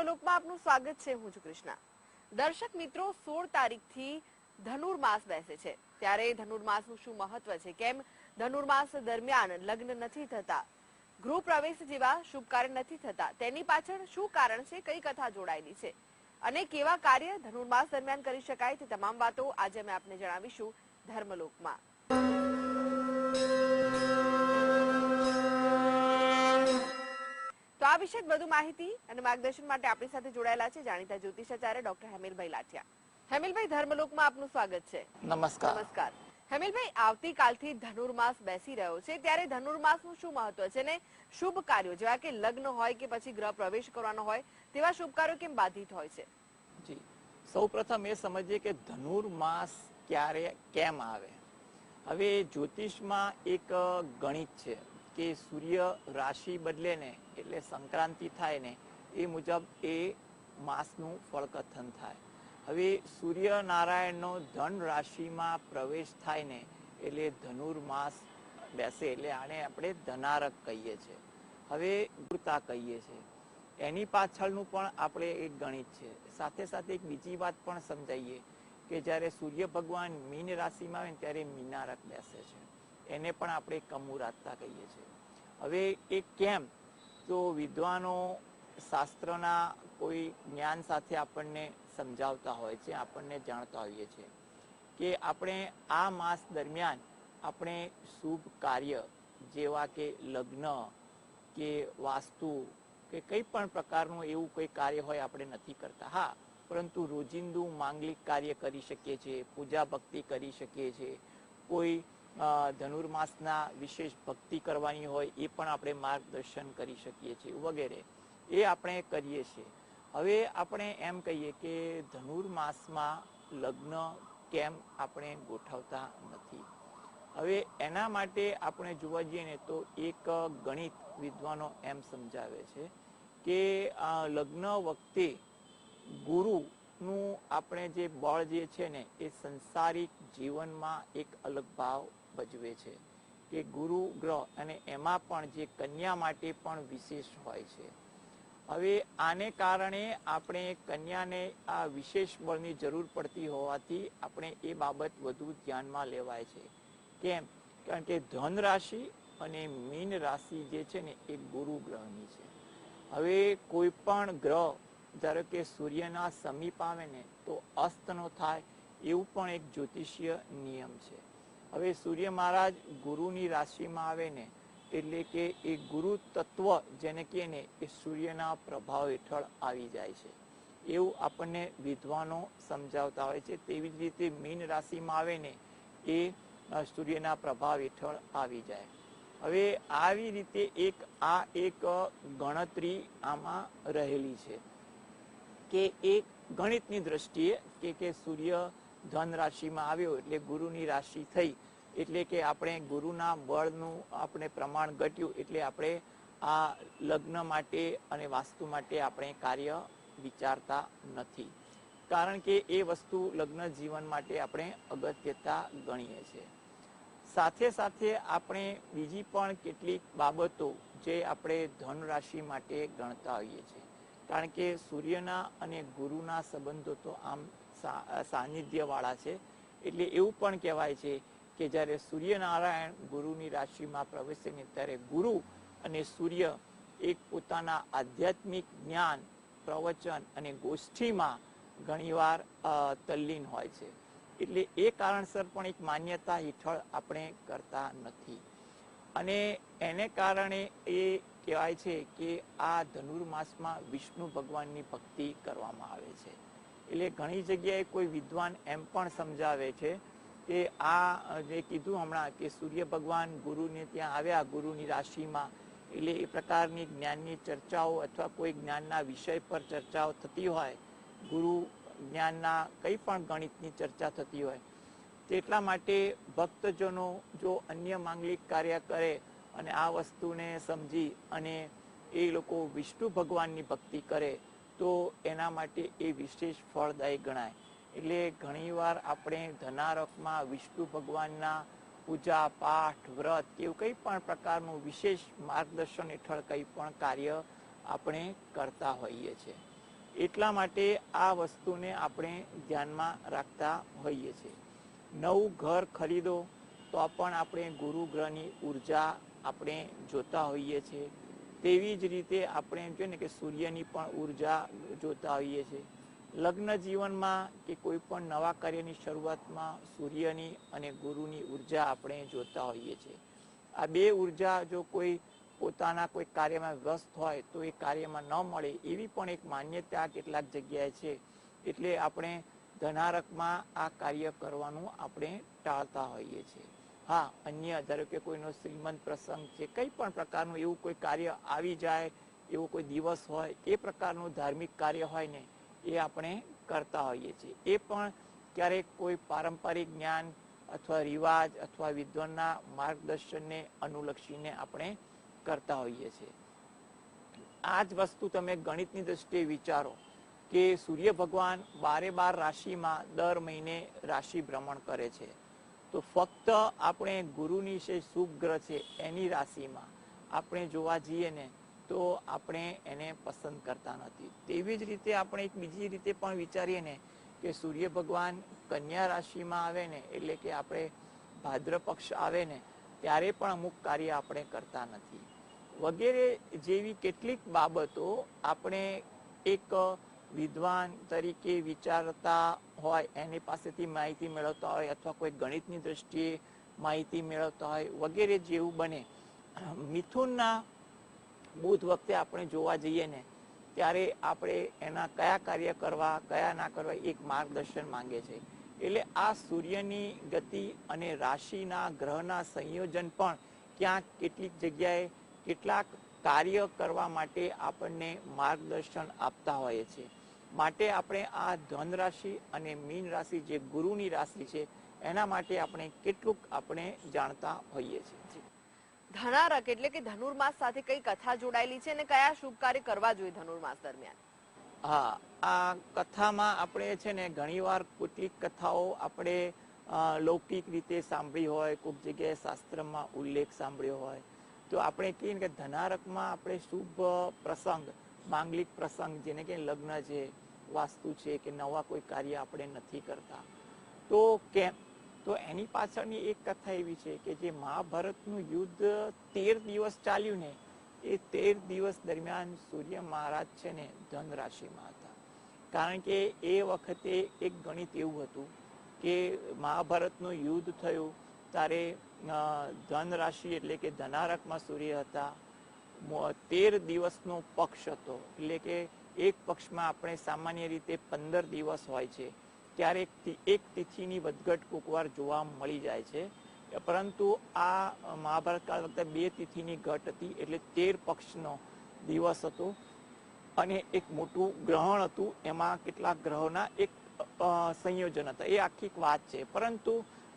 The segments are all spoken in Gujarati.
ધર્મલોકમાં આપનું સ્વાગત છે। હું છું કૃષ્ણા। દર્શક મિત્રો, 16 તારીખથી ધનુર્માસ બેસે છે, ત્યારે ધનુર્માસનું શું મહત્વ છે, કેમ ધનુર્માસ દરમિયાન લગ્ન નથી થતા, ગૃહ પ્રવેશ જેવા શુભ કાર્ય નથી થતા, તેની પાછળ શું કારણ છે, કઈ કથા જોડાયેલી છે અને કેવા કાર્ય ધનુર્માસ દરમિયાન કરી શકાય, તે તમામ વાતો આજે અમે આપને જણાવીશું ધર્મલોકમાં। તો આ વિશે વધુ માહિતી અને માર્ગદર્શન માટે આપણી સાથે જોડાયેલા છે જાણીતા જ્યોતિષાચાર્ય ડોક્ટર હેમિલભાઈ લાઠિયા। હેમિલભાઈ, ધર્મલોકમાં આપનું સ્વાગત છે। નમસ્કાર। નમસ્કાર હેમિલભાઈ, આવતીકાલથી ધનુર્માસ બેસી રહ્યો છે, ત્યારે ધનુર્માસનું શું મહત્વ છે અને શુભ કાર્યો જેવા કે લગ્ન હોય કે પછી ગૃહ પ્રવેશ કરવાનો હોય તેવા શુભ કાર્યો કેમ બાધિત હોય છે? જી, સૌપ્રથમ એ સમજીએ કે ધનુર્માસ ક્યારે કેમ આવે। હવે જ્યોતિષમાં એક ગણિત છે કે સૂર્ય રાશિ બદલે ને એટલે સંક્રાંતિ થાય ને એ મુજબ એ માસનું ફળકથન થાય। હવે સૂર્યનારાયણનો ધન રાશિમાં પ્રવેશ થાય ને એટલે ધનુર્માસ બેસે એટલે આને આપણે ધનારક કહીએ છીએ, હવે ગુરતા કહીએ છીએ। એની પાછળનું પણ આપણે એક ગણિત છે। સાથે સાથે એક બીજી વાત પણ સમજાઈએ કે જ્યારે સૂર્ય ભગવાન મીન રાશિમાં આવે ને ત્યારે મીનારક બેસે છે, એને પણ આપણે કમુરાતતા કહીએ છીએ। હવે એ કેમ, તો વિદ્વાનો શાસ્ત્રના કોઈ જ્ઞાન સાથે આપણને સમજાવતા હોય છે, આપણને જાણતા હોઈએ છીએ કે આપણે આ માસ દરમિયાન આપણે શુભ કાર્ય જેવા કે લગ્ન કે વાસ્તુ કે કંઈ પણ પ્રકારનું એવું કોઈ કાર્ય હોય આપણે નથી કરતા। હા, પરંતુ રોજિંદુ માંગલિક કાર્ય કરી શકીએ છીએ, પૂજા ભક્તિ કરી શકીએ છીએ, કોઈ ધનુર્માસના વિશેષ ભક્તિ કરવાની હોય એ પણ આપણે માર્ગદર્શન કરી શકીએ છીએ વગેરે, એ આપણે કરીએ છીએ। હવે આપણે એમ કહીએ કે ધનુર્માસમાં લગ્ન કેમ આપણે ગોઠવતા નથી। હવે એના માટે આપણે જોવા જઈએ ને તો એક ગણિત વિદ્વાનો એમ સમજાવે છે કે લગ્ન વખતે ગુરુનું આપણે જે બળ જે છે ને એ સંસારિક જીવનમાં એક અલગ ભાવ ભજવે છે કે ગુરુ ગ્રહ, અને એમાં પણ જે કન્યા માટે પણ વિશેષ હોય છે। હવે આને કારણે આપણે કન્યાને આ વિશેષ બળની જરૂર પડતી હોવાથી આપણે એ બાબત વધુ ધ્યાનમાં લેવાય છે। કેમ? કારણ કે ધન રાશિ અને મીન રાશિ જે છે ને એ ગુરુ ગ્રહની છે। હવે કોઈ પણ ગ્રહ ધારો કે સૂર્યના સમીપ આવે ને તો અસ્ત ન થાય, એવું પણ એક જ્યોતિષીય નિયમ છે। હવે સૂર્ય મહારાજ ગુરુની રાશિમાં આવે ને એટલે કે એ ગુરુ તત્વ જેને કહે ને એ સૂર્યના પ્રભાવ હેઠળ આવી જાય છે, એવું આપણને વિદ્વાનો સમજાવતા હોય છે। તેવી જ રીતે મીન રાશિમાં આવે ને એ સૂર્યના પ્રભાવ હેઠળ આવી જાય। હવે આવી રીતે એક ગણતરી આમાં રહેલી છે કે એક ગણિતની દ્રષ્ટિએ કે સૂર્ય ધન રાશિમાં આવ્યો એટલે ગુરુની રાશિ થઈ, એટલે કે આપણે ગુરુના બળનું આપણે પ્રમાણ ઘટ્યું, એટલે આપણે આ લગ્ન માટે અને વાસ્તુ માટે આપણે કાર્ય વિચારતા નથી, કારણ કે એ વસ્તુ લગ્ન જીવન માટે આપણે અગત્યતા ગણીએ છીએ। સાથે સાથે આપણે બીજી પણ કેટલીક બાબતો જે આપણે ધન રાશિ માટે ગણતા હોઈએ છીએ, કારણ કે સૂર્યના અને ગુરુના સંબંધો તો આમ સાનિધ્યવાળા છે। એટલે એવું પણ કહેવાય છે કે જ્યારે સૂર્યનારાયણ ગુરુની રાશિમાં પ્રવેશે ને ત્યારે ગુરુ અને સૂર્ય એક પોતાના આધ્યાત્મિક જ્ઞાન, પ્રવચન અને ગોષ્ઠીમાં ઘણીવાર તલ્લીન હોય છે। એટલે એ કારણસર પણ એક માન્યતા હેઠળ આપણે કરતા નથી, અને એને કારણે એ કહેવાય છે કે આ ધનુર્માસમાં વિષ્ણુ ભગવાનની ભક્તિ કરવામાં આવે છે। એટલે ઘણી જગ્યાએ કોઈ વિદ્વાન એમ પણ સમજાવે છે કે આ જે કીધું હમણાં કે સૂર્ય ભગવાન ગુરુને ત્યાં આવ્યા ગુરુની રાશિમાં, એટલે એ પ્રકારની જ્ઞાનની ચર્ચાઓ અથવા કોઈ જ્ઞાનના વિષય પર ચર્ચાઓ થતી હોય, ગુરુ જ્ઞાનના કંઈ પણ ગણિતની ચર્ચા થતી હોય, તેટલા માટે ભક્તજનો જો અન્ય માંગલિક કાર્ય કરે અને આ વસ્તુને સમજી અને એ લોકો વિષ્ણુ ભગવાનની ભક્તિ કરે તો એના માટે એ વિશેષ ફળદાયી ગણાય। એટલે ઘણીવાર આપણે ધનારકમાં વિષ્ણુ ભગવાનના પૂજા પાઠ વ્રત એવું કંઈ પણ પ્રકારનું વિશેષ માર્ગદર્શન હેઠળ કંઈ પણ કાર્ય આપણે કરતા હોઈએ છીએ। એટલા માટે આ વસ્તુને આપણે ધ્યાનમાં રાખતા હોઈએ છીએ. નવું ઘર ખરીદો તો પણ આપણે ગુરુ ગ્રહની ઉર્જા આપણે જોતા હોઈએ છીએ. તેવી જ રીતે આપણે એમ કહીએ ને કે સૂર્યની પણ ઉર્જા જોતા હોઈએ છીએ. લગ્ન જીવનમાં કે કોઈ પણ નવા કાર્યની શરૂઆતમાં સૂર્યની અને ગુરુની ઉર્જા આપણે જોતા હોઈએ છીએ. આ બે ઉર્જા જો કોઈ પોતાના કોઈ કાર્યમાં વ્યસ્ત હોય તો એ કાર્યમાં ન મળે એવી પણ એક માન્યતા કેટલાક જગ્યાએ છે. એટલે આપણે ધનારકમાં આ કાર્ય કરવાનું આપણે ટાળતા હોઈએ છીએ. હા, અન્ય ધારો કે કોઈનો શ્રીમંત પ્રસંગ છે, કંઈ પણ પ્રકારનું એવું કોઈ કાર્ય આવી જાય, એવો કોઈ દિવસ હોય, એ પ્રકારનું ધાર્મિક કાર્ય હોય ને એ આપણે કરતા હોઈએ છીએ. એ પણ ક્યારેક કોઈ પારંપરિક જ્ઞાન અથવા રિવાજ અથવા વિદ્વાનના માર્ગદર્શનને અનુલક્ષીને આપણે કરતા હોઈએ છીએ. આ જ વસ્તુ તમે ગણિતની દ્રષ્ટિએ વિચારો કે સૂર્ય ભગવાન 12 રાશિમાં દર મહિને રાશિ ભ્રમણ કરે છે. તો ફક્ત આપણે ગુરુની જે શુભ ગ્રહ છે એની રાશિમાં આપણે જોવા જઈએ ને તો આપણે એને પસંદ કરતા નથી. તેવી જ રીતે આપણે એક બીજી રીતે પણ વિચારીએ ને કે સૂર્ય ભગવાન કન્યા રાશિમાં આવે ને એટલે કે આપણે ભાદ્ર પક્ષ આવે ને ત્યારે પણ અમુક કાર્ય આપણે કરતા નથી. વગેરે જેવી કેટલીક બાબતો આપણે એક વિદ્વાન તરીકે વિચારતા હોય એની પાસેથી માહિતી મેળવતા હોય અથવા કોઈ ગણિતની દ્રષ્ટિએ માહિતી મેળવતા હોય વગેરે જેવું બને. મિથુનના બુધ વખતે આપણે જોવા જઈએ ને ત્યારે આપણે એના કયા કાર્ય કરવા કયા ના કરવા એક માર્ગદર્શન માંગે છે. એટલે આ સૂર્યની ગતિ અને રાશિના ગ્રહના સંયોજન પણ ક્યાંક કેટલીક જગ્યાએ કેટલાક કાર્ય કરવા માટે આપણને માર્ગદર્શન આપતા હોય છે. માટે આપણે આ ધન રાશિ અને મીન રાશિ જે ગુરુની રાશિ છે એના માટે આપણે કેટલુંક આપણે જાણતા હોઈએ છીએ. ધનારક એટલે કે ધનુર્માસ સાથે કઈ કથા જોડાયેલી છે અને કયા શુભ કાર્ય કરવા જોઈએ ધનુર્માસ દરમિયાન? હા, આ કથામાં આપણે છે ને ઘણીવાર કેટલીક કથાઓ આપણે લૌકિક રીતે સાંભળી હોય, કોઈક જગ્યાએ શાસ્ત્રમાં ઉલ્લેખ સાંભળ્યો હોય. તો આપણે કહીએ કે ધનારકમાં આપણે શુભ પ્રસંગ, માંગલિક પ્રસંગ જેને કે લગ્ન છે, વાસ્તુ છે કે નવા કોઈ કાર્ય આપણે નથી કરતા તો કેમ? તો એની પાછળની એક કથા એવી છે કે જે મહાભારતનું યુદ્ધ 13 દિવસ ચાલ્યું ને એ 13 દિવસ દરમિયાન સૂર્ય મહારાજ છે ને ધન રાશિમાં હતા. કારણ કે એ વખતે એક ગણિત એવું હતું કે મહાભારતનું યુદ્ધ થયું ત્યારે ધન રાશિ એટલે કે ધનારકમાં સૂર્ય હતા. 13 દિવસનો પક્ષ હતો. એટલે કે એક પક્ષમાં આપણે સામાન્ય રીતે 15 દિવસ હોય છે ત્યારે એક તિથિની વધઘટ કોકવાર જોવા મળી જાય છે. પરંતુ આ મહાભારત કાળ વખતે 2 તિથિની ઘટ હતી એટલે 13 પક્ષનો દિવસ હતો અને એક મોટું ગ્રહણ હતું. એમાં કેટલાક ગ્રહોના એક સંયોજન હતા. એ આખી વાત છે. પરંતુ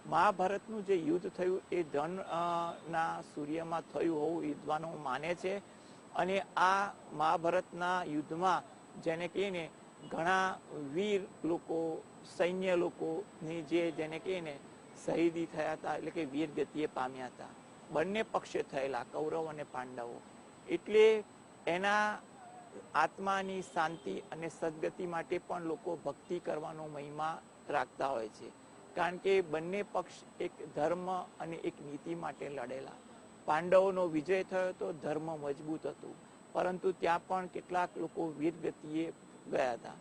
મહાભારતનું જે યુદ્ધ થયું એ ધન ના સૂર્યમાં થયું હોવું વિદ્વાનો માને છે. અને આ મહાભારતના યુદ્ધમાં જેને કહીએ ને ઘણા વીર લોકો, સૈન્ય લોકોની જેને કહીએ ને શહીદી થયા હતા એટલે કે વીર ગતિએ પામ્યા હતા. બંને પક્ષે થયેલા કૌરવ અને પાંડવો. એટલે એના આત્માની શાંતિ અને સદગતિ માટે પણ લોકો ભક્તિ કરવાનો મહિમા રાખતા હોય છે. કારણ કે બંને પક્ષ એક ધર્મ અને એક નીતિ માટે લડેલા. પાંડવોનો વિજય થયો તો ધર્મ મજબૂત હતું પરંતુ ત્યાં પણ કેટલાક લોકો વીરગતિએ ગયા હતા.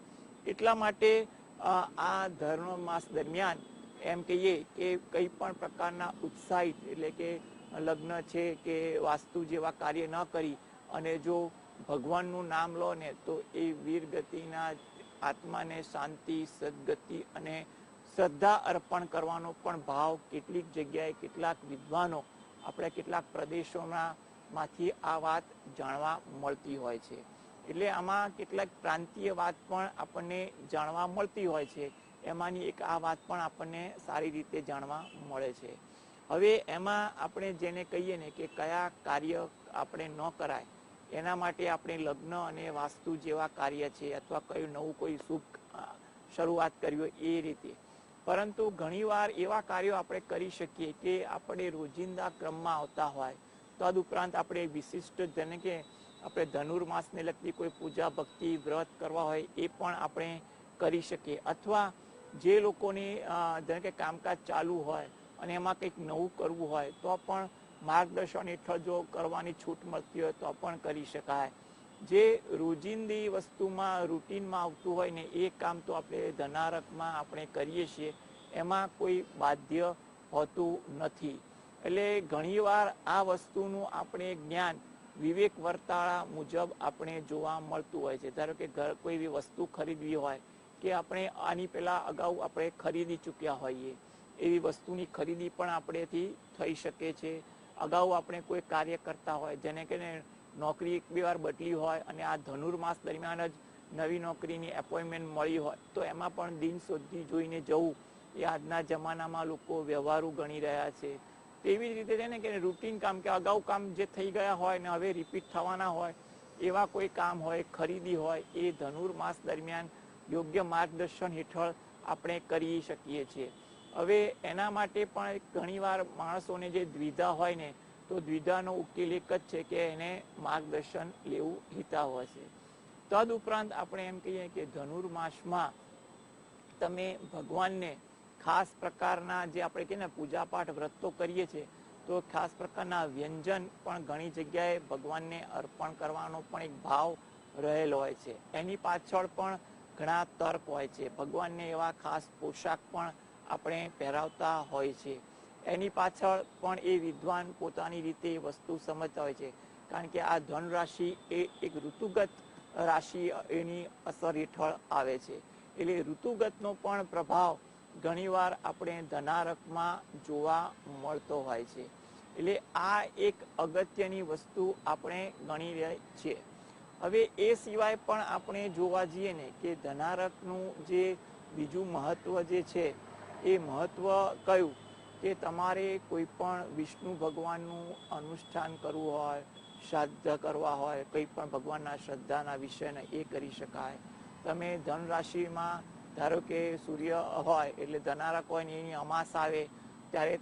એટલા માટે આ ધર્મ માસ દરમિયાન એમ કહીએ કે કંઈ પણ પ્રકારના ઉત્સાહિત એટલે કે લગ્ન છે કે વાસ્તુ જેવા કાર્ય ન કરી અને જો ભગવાનનું નામ લો ને તો એ વીરગતિના આત્માને શાંતિ, સદગતિ અને શ્રદ્ધા અર્પણ કરવાનો પણ ભાવ કેટલીક જગ્યાએ કેટલાક વિદ્વાનો આપણે કેટલાક પ્રદેશોમાંથી આ વાત જાણવા મળતી હોય છે. એટલે આમાં કેટલાક પ્રાંતીય વાત પણ આપણને જાણવા મળતી હોય છે. એમાંની એક આ વાત પણ આપણને સારી રીતે જાણવા મળે છે. હવે એમાં આપણે જેને કહીએ ને કે કયા કાર્ય આપણે ન કરાય એના માટે આપણે લગ્ન અને વાસ્તુ જેવા કાર્ય છે અથવા કયું નવું કોઈ શુભ શરૂઆત કરવી હોય એ રીતે. પરંતુ ઘણીવાર એવા કાર્યો આપણે કરી શકીએ કે આપણે રોજિંદા ક્રમમાં આવતા હોય. તદુપરાંત આપણે વિશિષ્ટ જેને કે આપણે ધનુર્માસને લગતી કોઈ પૂજા ભક્તિ વ્રત કરવા હોય એ પણ આપણે કરી શકીએ. અથવા જે લોકોની ધારો કે કામકાજ ચાલુ હોય અને એમાં કંઈક નવું કરવું હોય તો પણ માર્ગદર્શન હેઠળ જો કરવાની છૂટ મળતી હોય તો પણ કરી શકાય. જે રોજિંદી વસ્તુમાં રૂટીનમાં આવતું હોય ને એ કામ તો આપણે ધનારકમાં આપણે કરીએ છીએ, એમાં કોઈ બાધ્ય હોતું નથી. એટલે ઘણીવાર આ વસ્તુનું આપણે જ્ઞાન વિવેક વર્તાળા મુજબ આપણે જોવા મળતું હોય છે. ધારો કે કોઈ એવી વસ્તુ ખરીદવી હોય કે આપણે આની પહેલા અગાઉ આપણે ખરીદી ચૂક્યા હોઈએ, એવી વસ્તુની ખરીદી પણ આપણેથી થઈ શકે છે. અગાઉ આપણે કોઈ કાર્ય કરતા હોય, જેને કે નોકરી એક બે વાર બદલી હોય અને આ ધનુર્માસ દરમિયાન જ નવી નોકરીની એપોઇન્ટમેન્ટ મળી હોય તો એમાં પણ દિન શોધી જોઈને જવું એ આજના જમાનામાં લોકો વ્યવહારુ ગણી રહ્યા છે. તેવી જ રીતે છે ને કે રૂટીન કામ, કે અગાઉ કામ જે થઈ ગયા હોય ને હવે રિપીટ થવાના હોય એવા કોઈ કામ હોય, ખરીદી હોય, એ ધનુર્માસ દરમિયાન યોગ્ય માર્ગદર્શન હેઠળ આપણે કરી શકીએ છીએ. હવે એના માટે પણ ઘણીવાર માણસોને જે દ્વિધા હોય ને તો દ્વિધાનો ઉકેલ એક જ છે કે એને માર્ગદર્શન લેવું હિતાવહ છે. તદ ઉપરાંત આપણે એમ કહીએ કે ધનુર્માસમાં તમે ભગવાનને ખાસ પ્રકારના જે આપણે કહીએ ને પૂજાપાઠ વ્રતો કરીએ છીએ તો ખાસ પ્રકારના વ્યંજન પણ ઘણી જગ્યાએ ભગવાનને અર્પણ કરવાનો પણ એક ભાવ રહેલો હોય છે. એની પાછળ પણ ઘણા તર્ક હોય છે. ભગવાનને એવા ખાસ પોશાક પણ આપણે પહેરાવતા હોય છે. એની પાછળ પણ એ વિદ્વાન પોતાની રીતે એ વસ્તુ સમજતા હોય છે. કારણ કે આ ધન રાશિ એ એક ઋતુગત રાશિ એની અસર હેઠળ આવે છે. એટલે ઋતુગતનો પણ પ્રભાવ ઘણીવાર આપણે ધનારકમાં જોવા મળતો હોય છે. એટલે આ એક અગત્યની વસ્તુ આપણે ગણી રહ્યા છીએ. હવે એ સિવાય પણ આપણે જોવા જઈએ ને કે ધનારકનું જે બીજું મહત્વ જે છે એ મહત્વ કયું કે તમારે કોઈ પણ વિષ્ણુ ભગવાનનું અનુષ્ઠાન કરવું હોય, શ્રાદ્ધ કરવા હોય, કંઈ પણ ભગવાનના શ્રદ્ધાના વિષયને એ કરી શકાય. તમે ધન રાશિમાં ધારો કે સૂર્ય હોય એટલે ધનારક હોય ને એની અમાસ આવે ત્યારે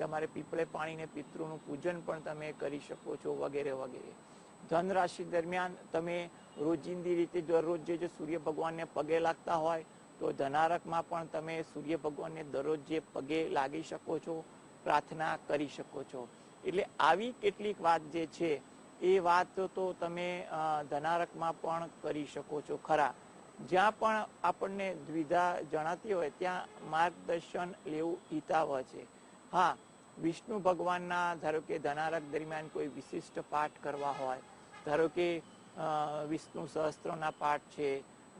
તમારે પીપળે પાણીને પિતૃનું પૂજન પણ તમે કરી શકો છો વગેરે વગેરે. ધન રાશિ દરમિયાન તમે રોજિંદી રીતે દરરોજ જે સૂર્ય ભગવાનને પગે લાગતા હોય તો ધનારકમાં પણ તમે સૂર્ય ભગવાનને દરરોજ જે પગે લાગી શકો છો, પ્રાર્થના કરી શકો છો. એટલે આવી કેટલીક વાત જે છે એ વાત તો તમે ધનારકમાં પણ કરી શકો છો ખરા. જ્યાં પણ આપણને દ્વિધા જણાતી હોય ત્યાં માર્ગદર્શન લેવું હિતાવહ છે. હા, વિષ્ણુ ભગવાનના ધારો કે ધનારક દરમિયાન કોઈ વિશિષ્ટ પાઠ કરવા હોય, ધારો કે વિષ્ણુ સહસ્ત્રના પાઠ છે,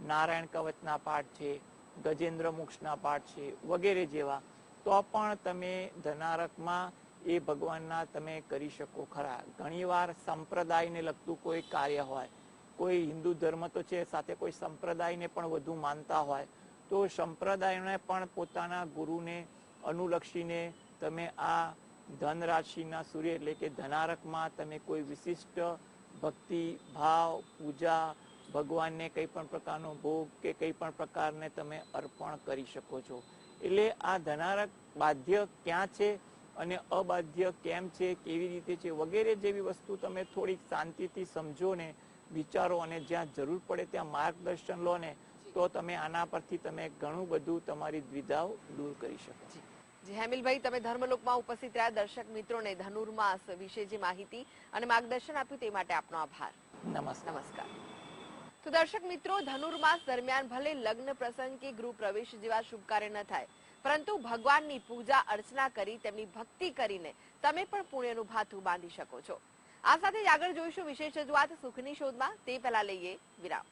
નારાયણ કવચના પાઠ છે, ગજેન્દ્ર મોક્ષના પાઠ છે વગેરે જેવા, તો પણ તમે ધનારકમાં એ ભગવાનના તમે કરી શકો ખરા. ઘણીવાર સંપ્રદાયને લગતું કોઈ કાર્ય હોય, કોઈ હિન્દુ ધર્મ તો છે સાથે કોઈ સંપ્રદાયને પણ વધુ માનતા હોય તો સંપ્રદાયને પણ પોતાના ગુરુને અનુલક્ષીને તમે આ ધન રાશિના સૂર્ય એટલે કે ધનારકમાં તમે કોઈ વિશિષ્ટ ભક્તિ ભાવ પૂજા, ભગવાનને કંઈ પણ પ્રકારનો ભોગ કે કંઈ પણ પ્રકારને તમે અર્પણ કરી શકો છો. એટલે આ ધનારક બાધ્ય ક્યાં છે અને અબાધ્ય કેમ છે, કેવી રીતે છે વગેરે જેવી વસ્તુ તમે થોડીક શાંતિથી સમજો ને વિચારો અને જ્યાં જરૂર પડે ત્યાં માર્ગદર્શન લો ને તો તમે આના પરથી તમે ઘણું બધું તમારી દ્વિધાઓ દૂર કરી શકો. જી હેમિલભાઈ, તમે ધર્મલોકમાં ઉપસ્થિત રહ્યા દર્શક મિત્રોને ધનુર્માસ વિશે જે માહિતી અને માર્ગદર્શન આપ્યું તે માટે આપનો આભાર. નમસ્કાર. તો દર્શક મિત્રો, ધનુર્માસ દરમિયાન ભલે લગ્ન પ્રસંગ કે ગૃહ પ્રવેશ જેવા શુભ કાર્ય ન થાય, પરંતુ ભગવાનની પૂજા અર્ચના કરી તેમની ભક્તિ કરીને તમે પણ પુણ્યનું ભાથું બાંધી શકો છો. આ સાથે જ આગળ જોઈશું વિશેષ રજૂઆત સુખની શોધમાં. તે પહેલા લઈએ વિરામ.